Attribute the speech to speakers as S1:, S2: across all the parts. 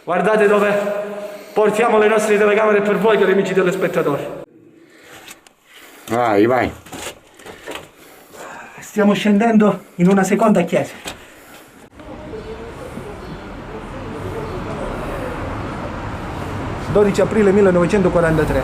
S1: Guardate dove portiamo le nostre telecamere per voi, cari amici telespettatori.
S2: Vai.
S1: Stiamo scendendo in una seconda chiesa. ...12 aprile 1943.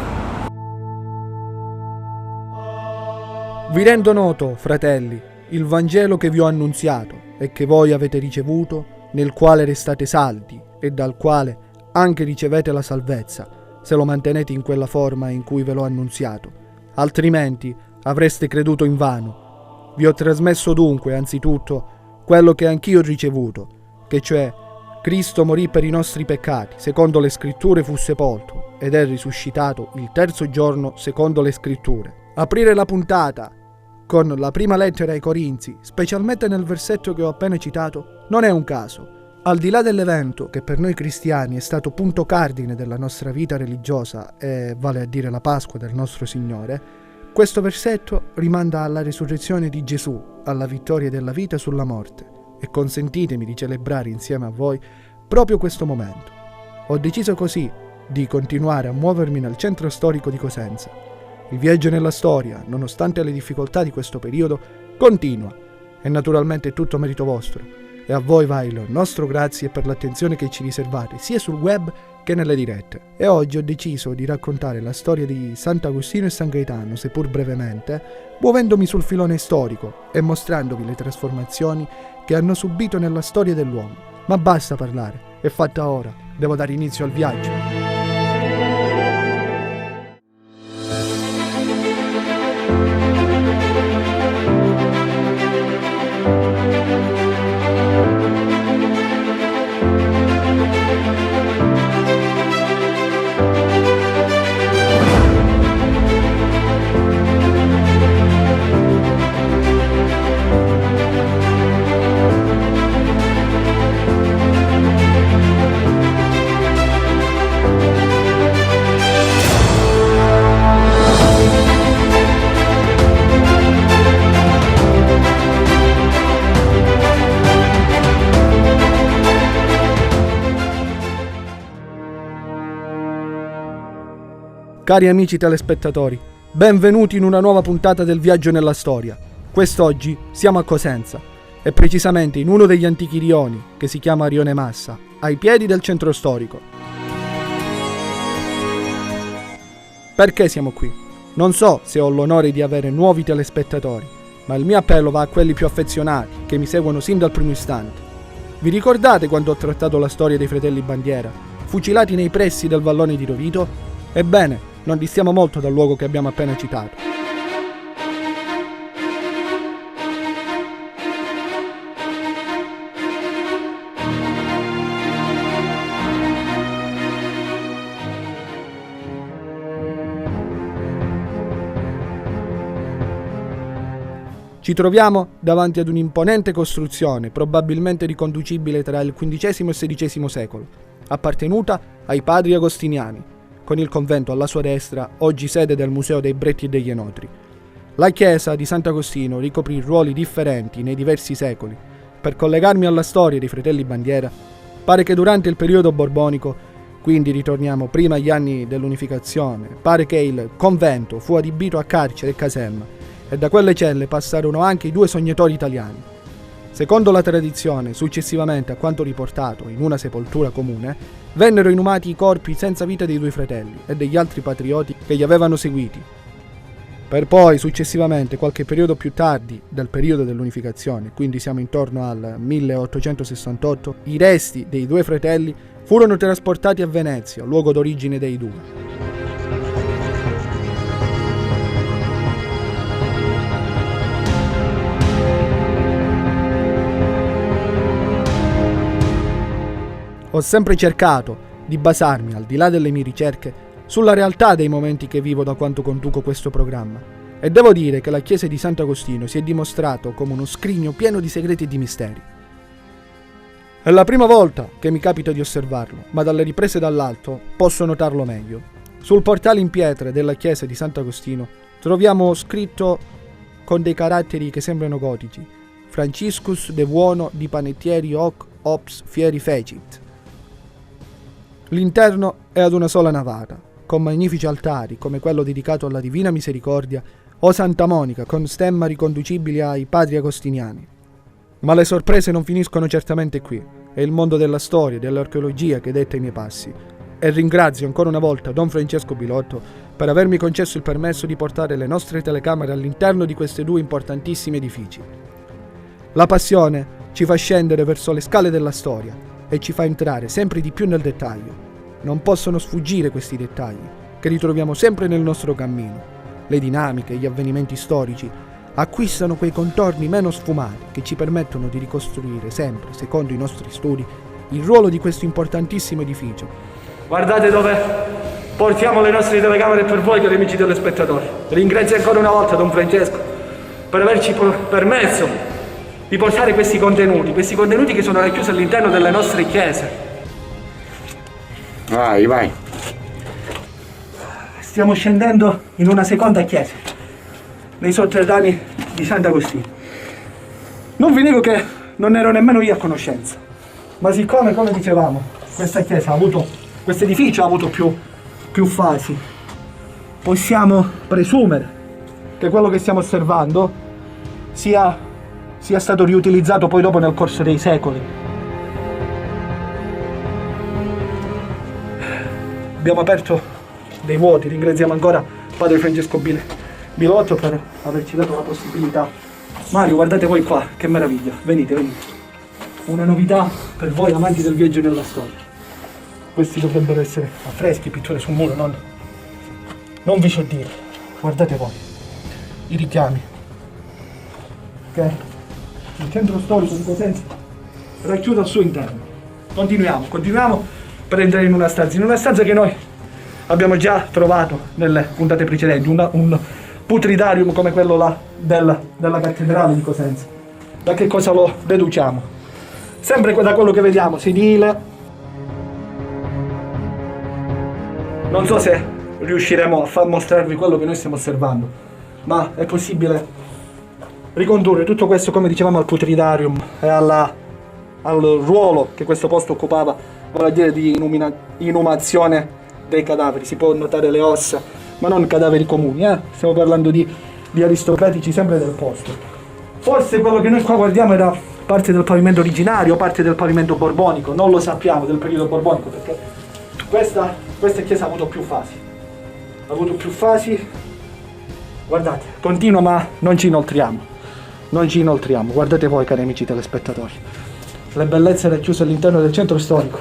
S1: Vi rendo noto, fratelli, il Vangelo che vi ho annunziato e che voi avete ricevuto, nel quale restate saldi e dal quale anche ricevete la salvezza, se lo mantenete in quella forma in cui ve l'ho annunziato. Altrimenti avreste creduto invano. Vi ho trasmesso dunque, anzitutto, quello che anch'io ho ricevuto, che cioè Cristo morì per i nostri peccati, secondo le Scritture fu sepolto, ed è risuscitato il terzo giorno, secondo le Scritture. Aprire la puntata con la prima lettera ai Corinzi, specialmente nel versetto che ho appena citato, non è un caso. Al di là dell'evento che per noi cristiani è stato punto cardine della nostra vita religiosa, e vale a dire la Pasqua del nostro Signore, questo versetto rimanda alla risurrezione di Gesù, alla vittoria della vita sulla morte, e consentitemi di celebrare insieme a voi proprio questo momento. Ho deciso così di continuare a muovermi nel centro storico di Cosenza. Il viaggio nella storia, nonostante le difficoltà di questo periodo, continua, e naturalmente è tutto merito vostro. E a voi va il nostro grazie per l'attenzione che ci riservate sia sul web che nelle dirette. E oggi ho deciso di raccontare la storia di Sant'Agostino e San Gaetano, seppur brevemente, muovendomi sul filone storico e mostrandovi le trasformazioni che hanno subito nella storia dell'uomo. Ma basta parlare, è fatta ora, devo dare inizio al viaggio. Cari amici telespettatori, benvenuti in una nuova puntata del Viaggio nella Storia. Quest'oggi siamo a Cosenza, e precisamente in uno degli antichi rioni, che si chiama Rione Massa, ai piedi del centro storico. Perché siamo qui? Non so se ho l'onore di avere nuovi telespettatori, ma il mio appello va a quelli più affezionati, che mi seguono sin dal primo istante. Vi ricordate quando ho trattato la storia dei fratelli Bandiera, fucilati nei pressi del vallone di Rovito? Ebbene, non distiamo molto dal luogo che abbiamo appena citato. Ci troviamo davanti ad un'imponente costruzione, probabilmente riconducibile tra il XV e il XVI secolo, appartenuta ai padri agostiniani, con il convento alla sua destra, oggi sede del Museo dei Bretti e degli Enotri. La chiesa di Sant'Agostino ricoprì ruoli differenti nei diversi secoli. Per collegarmi alla storia dei fratelli Bandiera, pare che durante il periodo borbonico, quindi ritorniamo prima agli anni dell'unificazione, pare che il convento fu adibito a carcere e caserma, e da quelle celle passarono anche i due sognatori italiani. Secondo la tradizione, successivamente a quanto riportato in una sepoltura comune, vennero inumati i corpi senza vita dei due fratelli e degli altri patrioti che li avevano seguiti. Per poi, successivamente, qualche periodo più tardi del periodo dell'unificazione, quindi siamo intorno al 1868, i resti dei due fratelli furono trasportati a Venezia, luogo d'origine dei due. Ho sempre cercato di basarmi, al di là delle mie ricerche, sulla realtà dei momenti che vivo da quanto conduco questo programma, e devo dire che la chiesa di Sant'Agostino si è dimostrato come uno scrigno pieno di segreti e di misteri. È la prima volta che mi capita di osservarlo, ma dalle riprese dall'alto posso notarlo meglio. Sul portale in pietra della chiesa di Sant'Agostino troviamo scritto con dei caratteri che sembrano gotici: Franciscus de Buono di Panettieri hoc ops fieri fecit. L'interno è ad una sola navata, con magnifici altari come quello dedicato alla Divina Misericordia o Santa Monica con stemma riconducibili ai padri agostiniani. Ma le sorprese non finiscono certamente qui. È il mondo della storia e dell'archeologia che detta i miei passi. E ringrazio ancora una volta Don Francesco Bilotto per avermi concesso il permesso di portare le nostre telecamere all'interno di questi due importantissimi edifici. La passione ci fa scendere verso le scale della storia e ci fa entrare sempre di più nel dettaglio. Non possono sfuggire questi dettagli, che ritroviamo sempre nel nostro cammino. Le dinamiche, gli avvenimenti storici acquistano quei contorni meno sfumati che ci permettono di ricostruire sempre, secondo i nostri studi, il ruolo di questo importantissimo edificio.
S2: Guardate dove portiamo le nostre telecamere per voi, cari amici telespettatori. Ringrazio ancora una volta Don Francesco per averci permesso di portare questi contenuti che sono racchiusi all'interno delle nostre chiese.
S3: Vai.
S2: Stiamo scendendo in una seconda chiesa, nei sotterranei di Sant'Agostino. Non vi nego che non ero nemmeno io a conoscenza, ma siccome, come dicevamo, questo edificio ha avuto più fasi, possiamo presumere che quello che stiamo osservando sia stato riutilizzato poi dopo nel corso dei secoli. Abbiamo aperto dei vuoti, ringraziamo ancora Padre Francesco Bilotto per averci dato la possibilità. Mario, guardate voi qua, che meraviglia, venite. Una novità per voi amanti del viaggio nella storia. Questi dovrebbero essere affreschi, pitture sul muro, non vi so dire. Guardate voi, i richiami. Ok? Il centro storico di Cosenza racchiude al suo interno. Continuiamo per entrare in una stanza che noi abbiamo già trovato nelle puntate precedenti, un putridarium come quello là della cattedrale di Cosenza. Da che cosa lo deduciamo? Sempre da quello che vediamo, sedile. Non so se riusciremo a far mostrarvi quello che noi stiamo osservando, ma è possibile ricondurre tutto questo, come dicevamo, al putridarium e al ruolo che questo posto occupava, vale a dire di inumazione dei cadaveri. Si può notare le ossa, ma non cadaveri comuni, stiamo parlando di aristocratici sempre del posto. Forse quello che noi qua guardiamo era parte del pavimento originario, parte del pavimento borbonico, non lo sappiamo, del periodo borbonico, perché questa chiesa ha avuto più fasi. Guardate, continua, ma non ci inoltriamo. Guardate voi, cari amici telespettatori, le bellezze racchiuse all'interno del centro storico.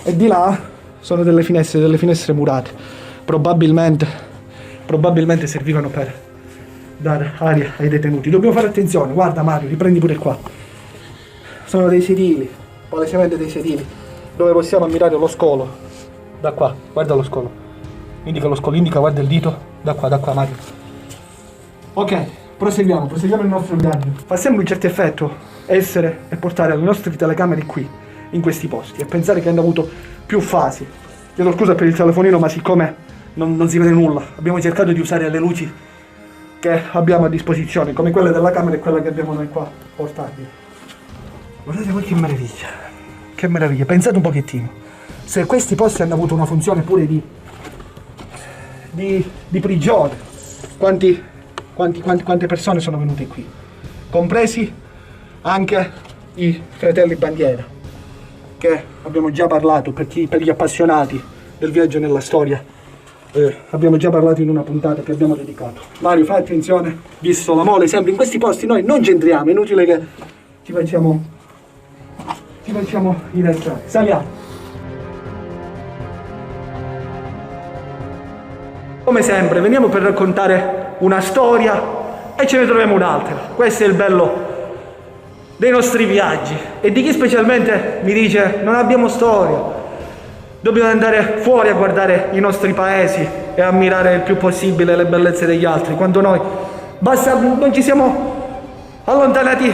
S2: E di là sono delle finestre murate, probabilmente servivano per dare aria ai detenuti. Dobbiamo fare attenzione. Guarda Mario, riprendi pure qua. Sono dei sedili, palesemente dei sedili, dove possiamo ammirare lo scolo. Da qua, guarda lo scolo. Indica lo scolo, guarda il dito. Da qua Mario. Ok, proseguiamo il nostro viaggio. Fa sempre un certo effetto essere e portare le nostre telecamere qui, in questi posti, e pensare che hanno avuto più fasi. Chiedo scusa per il telefonino, ma siccome non si vede nulla, abbiamo cercato di usare le luci che abbiamo a disposizione, come quelle della camera e quella che abbiamo noi qua portabili. Guardate voi che meraviglia, pensate un pochettino, se questi posti hanno avuto una funzione pure di prigione, quante persone sono venute qui, compresi anche i fratelli Bandiera, che abbiamo già parlato per gli appassionati del viaggio nella storia. Abbiamo già parlato in una puntata che abbiamo dedicato. Mario, fai attenzione, visto la mole sempre in questi posti noi non c'entriamo, è inutile che ci facciamo inentrare. Saliamo. Come sempre veniamo per raccontare una storia e ce ne troviamo un'altra. Questo è il bello dei nostri viaggi e di chi specialmente mi dice non abbiamo storia. Dobbiamo andare fuori a guardare i nostri paesi e ammirare il più possibile le bellezze degli altri, quando noi non ci siamo allontanati.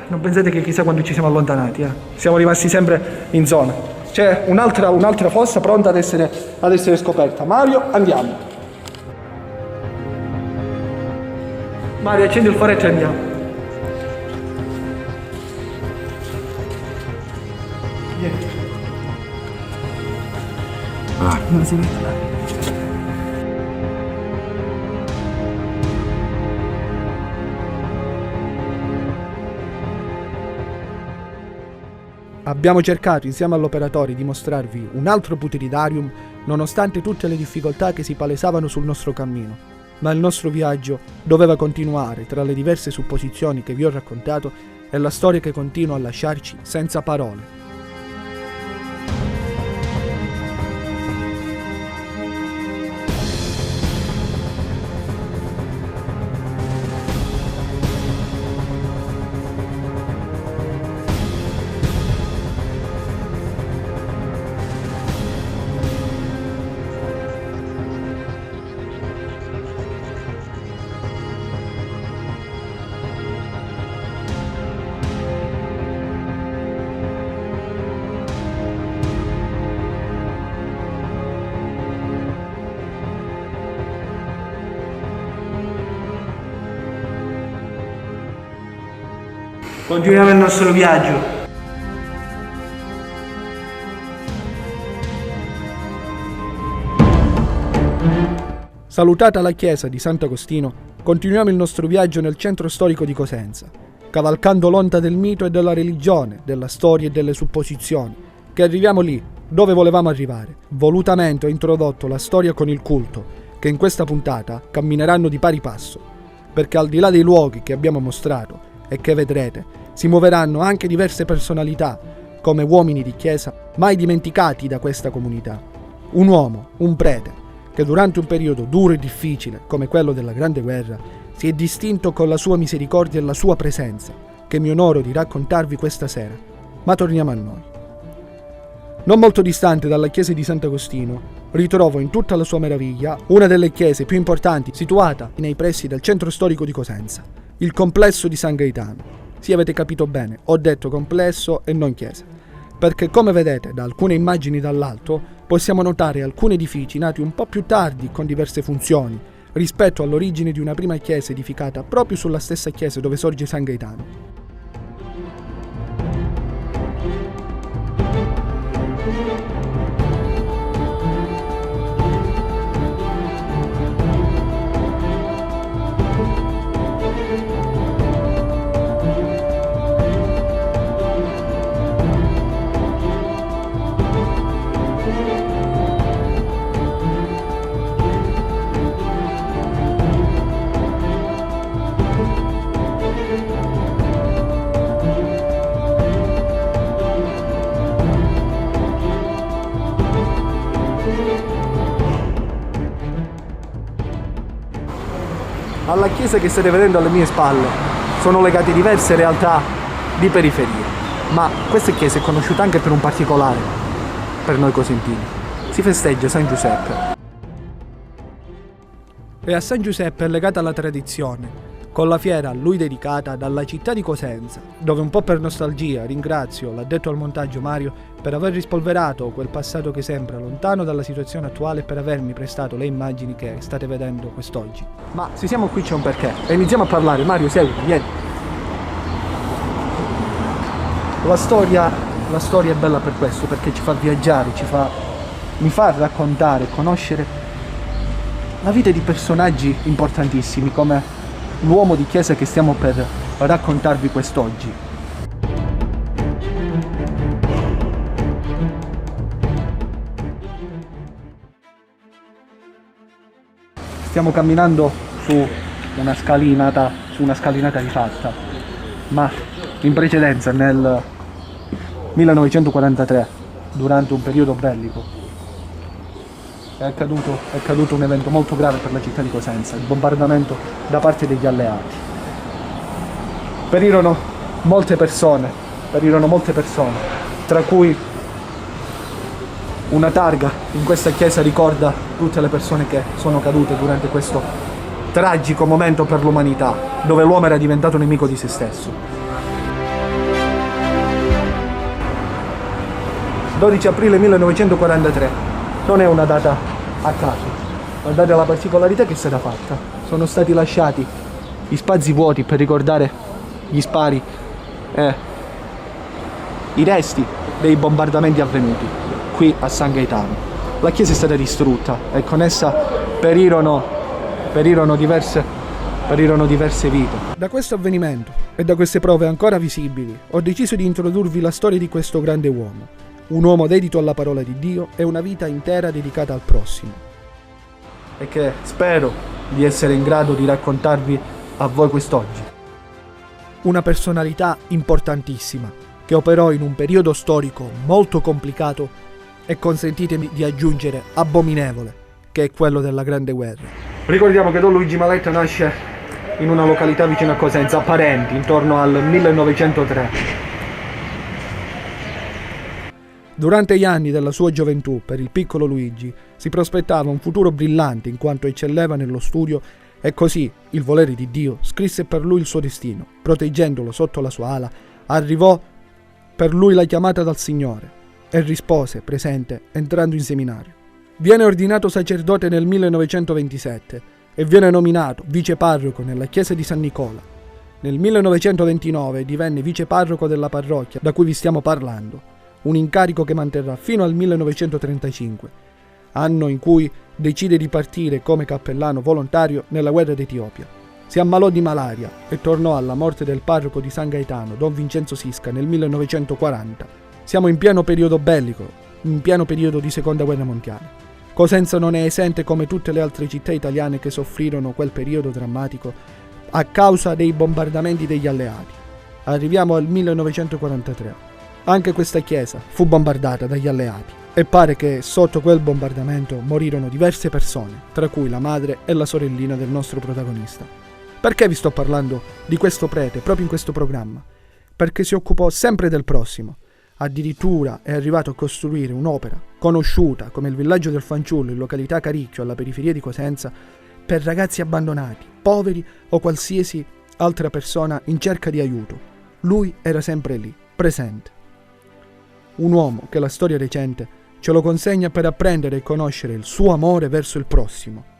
S2: Non pensate che chissà quando ci siamo allontanati, siamo rimasti sempre in zona. C'è un'altra fossa pronta ad essere scoperta. Mario, andiamo. Mario, accendi il faretto e andiamo. seguirla.
S1: Abbiamo cercato insieme all'operatore di mostrarvi un altro Puteridarium nonostante tutte le difficoltà che si palesavano sul nostro cammino, ma il nostro viaggio doveva continuare tra le diverse supposizioni che vi ho raccontato e la storia che continua a lasciarci senza parole.
S2: Continuiamo il nostro viaggio.
S1: Salutata la chiesa di Sant'Agostino, continuiamo il nostro viaggio nel centro storico di Cosenza, cavalcando l'onda del mito e della religione, della storia e delle supposizioni, che arriviamo lì, dove volevamo arrivare. Volutamente ho introdotto la storia con il culto, che in questa puntata cammineranno di pari passo, perché al di là dei luoghi che abbiamo mostrato e che vedrete, si muoveranno anche diverse personalità, come uomini di chiesa mai dimenticati da questa comunità. Un uomo, un prete, che durante un periodo duro e difficile, come quello della Grande Guerra, si è distinto con la sua misericordia e la sua presenza, che mi onoro di raccontarvi questa sera. Ma torniamo a noi. Non molto distante dalla chiesa di Sant'Agostino, ritrovo in tutta la sua meraviglia una delle chiese più importanti situata nei pressi del centro storico di Cosenza, il complesso di San Gaetano. Sì, avete capito bene, ho detto complesso e non chiesa, perché come vedete da alcune immagini dall'alto possiamo notare alcuni edifici nati un po' più tardi con diverse funzioni rispetto all'origine di una prima chiesa edificata proprio sulla stessa chiesa dove sorge San Gaetano. Alla chiesa che state vedendo alle mie spalle sono legate diverse realtà di periferia, ma questa chiesa è conosciuta anche per un particolare per noi cosentini. Si festeggia San Giuseppe. E a San Giuseppe è legata la tradizione, con la fiera a lui dedicata dalla città di Cosenza, dove un po' per nostalgia ringrazio l'addetto al montaggio Mario per aver rispolverato quel passato che sembra lontano dalla situazione attuale e per avermi prestato le immagini che state vedendo quest'oggi. Ma se siamo qui c'è un perché e iniziamo a parlare. Mario, seguimi, vieni. La storia è bella per questo, perché ci fa viaggiare, mi fa raccontare, conoscere la vita di personaggi importantissimi come l'uomo di chiesa che stiamo per raccontarvi quest'oggi. Stiamo camminando su una scalinata rifatta, ma in precedenza nel 1943, durante un periodo bellico, è accaduto un evento molto grave per la città di Cosenza, il bombardamento da parte degli alleati. Perirono molte persone, tra cui una targa in questa chiesa ricorda tutte le persone che sono cadute durante questo tragico momento per l'umanità, dove l'uomo era diventato nemico di se stesso. 12 aprile 1943 non è una data a caso, guardate la particolarità che è stata fatta. Sono stati lasciati gli spazi vuoti per ricordare gli spari e i resti dei bombardamenti avvenuti qui a San Gaetano.
S2: la chiesa è stata distrutta e con essa perirono diverse vite.
S1: Da questo avvenimento e da queste prove ancora visibili ho deciso di introdurvi la storia di questo grande uomo, un uomo dedito alla parola di Dio e una vita intera dedicata al prossimo.
S2: E che spero di essere in grado di raccontarvi a voi quest'oggi.
S1: Una personalità importantissima che operò in un periodo storico molto complicato e, consentitemi di aggiungere, abominevole, che è quello della Grande Guerra.
S2: Ricordiamo che Don Luigi Maletta nasce in una località vicino a Cosenza, a Parenti, intorno al 1903.
S1: Durante gli anni della sua gioventù, per il piccolo Luigi, si prospettava un futuro brillante in quanto eccelleva nello studio e così il volere di Dio scrisse per lui il suo destino. Proteggendolo sotto la sua ala, arrivò per lui la chiamata dal Signore e rispose, presente, entrando in seminario. Viene ordinato sacerdote nel 1927 e viene nominato viceparroco nella chiesa di San Nicola. Nel 1929 divenne viceparroco della parrocchia da cui vi stiamo parlando, un incarico che manterrà fino al 1935, anno in cui decide di partire come cappellano volontario nella guerra d'Etiopia. Si ammalò di malaria e tornò alla morte del parroco di San Gaetano, Don Vincenzo Sisca, nel 1940. Siamo in pieno periodo bellico, in pieno periodo di Seconda Guerra Mondiale. Cosenza non è esente come tutte le altre città italiane che soffrirono quel periodo drammatico a causa dei bombardamenti degli alleati. Arriviamo al 1943. Anche questa chiesa fu bombardata dagli alleati e pare che sotto quel bombardamento morirono diverse persone, tra cui la madre e la sorellina del nostro protagonista. Perché vi sto parlando di questo prete proprio in questo programma? Perché si occupò sempre del prossimo. Addirittura è arrivato a costruire un'opera conosciuta come il Villaggio del Fanciullo in località Caricchio alla periferia di Cosenza per ragazzi abbandonati, poveri o qualsiasi altra persona in cerca di aiuto. Lui era sempre lì, presente. Un uomo che la storia recente ce lo consegna per apprendere e conoscere il suo amore verso il prossimo.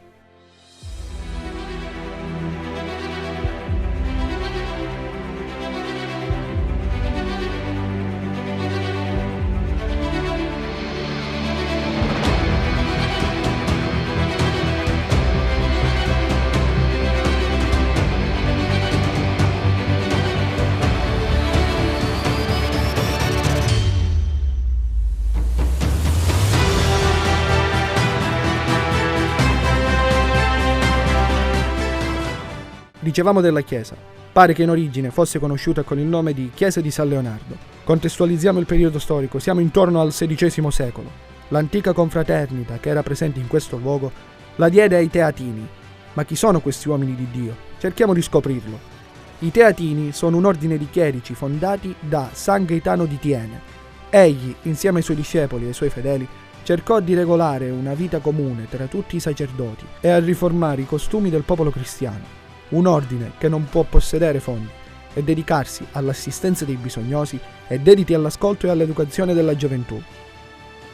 S1: Dicevamo della chiesa. Pare che in origine fosse conosciuta con il nome di Chiesa di San Leonardo. Contestualizziamo il periodo storico, siamo intorno al XVI secolo. L'antica confraternita che era presente in questo luogo la diede ai Teatini. Ma chi sono questi uomini di Dio? Cerchiamo di scoprirlo. I Teatini sono un ordine di chierici fondati da San Gaetano di Thiene. Egli, insieme ai suoi discepoli e ai suoi fedeli, cercò di regolare una vita comune tra tutti i sacerdoti e a riformare i costumi del popolo cristiano. Un ordine che non può possedere fondi e dedicarsi all'assistenza dei bisognosi e dediti all'ascolto e all'educazione della gioventù.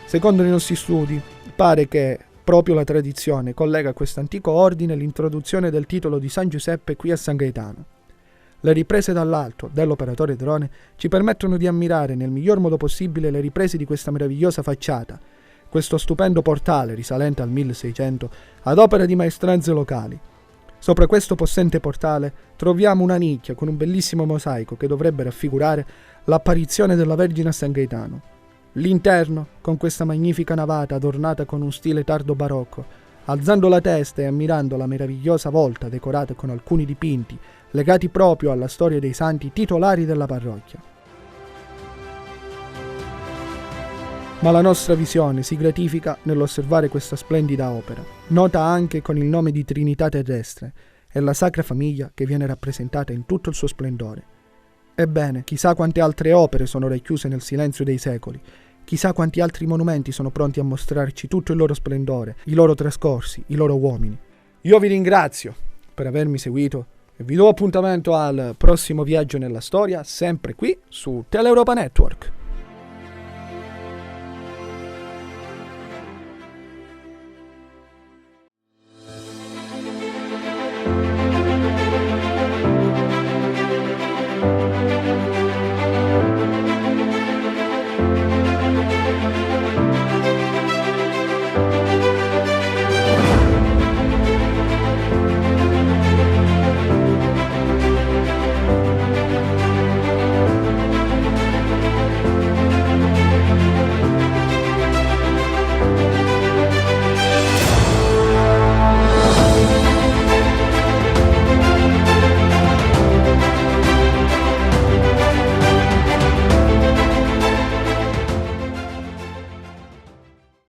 S1: Secondo i nostri studi, pare che proprio la tradizione collega a questo antico ordine l'introduzione del titolo di San Giuseppe qui a San Gaetano. Le riprese dall'alto dell'operatore drone ci permettono di ammirare nel miglior modo possibile le riprese di questa meravigliosa facciata, questo stupendo portale risalente al 1600 ad opera di maestranze locali. Sopra questo possente portale troviamo una nicchia con un bellissimo mosaico che dovrebbe raffigurare l'apparizione della Vergine a San Gaetano. L'interno, con questa magnifica navata adornata con un stile tardo barocco, alzando la testa e ammirando la meravigliosa volta decorata con alcuni dipinti legati proprio alla storia dei santi titolari della parrocchia. Ma la nostra visione si gratifica nell'osservare questa splendida opera, nota anche con il nome di Trinità Terrestre, e la Sacra Famiglia che viene rappresentata in tutto il suo splendore. Ebbene, chissà quante altre opere sono racchiuse nel silenzio dei secoli, chissà quanti altri monumenti sono pronti a mostrarci tutto il loro splendore, i loro trascorsi, i loro uomini. Io vi ringrazio per avermi seguito e vi do appuntamento al prossimo viaggio nella storia, sempre qui su Teleuropa Network.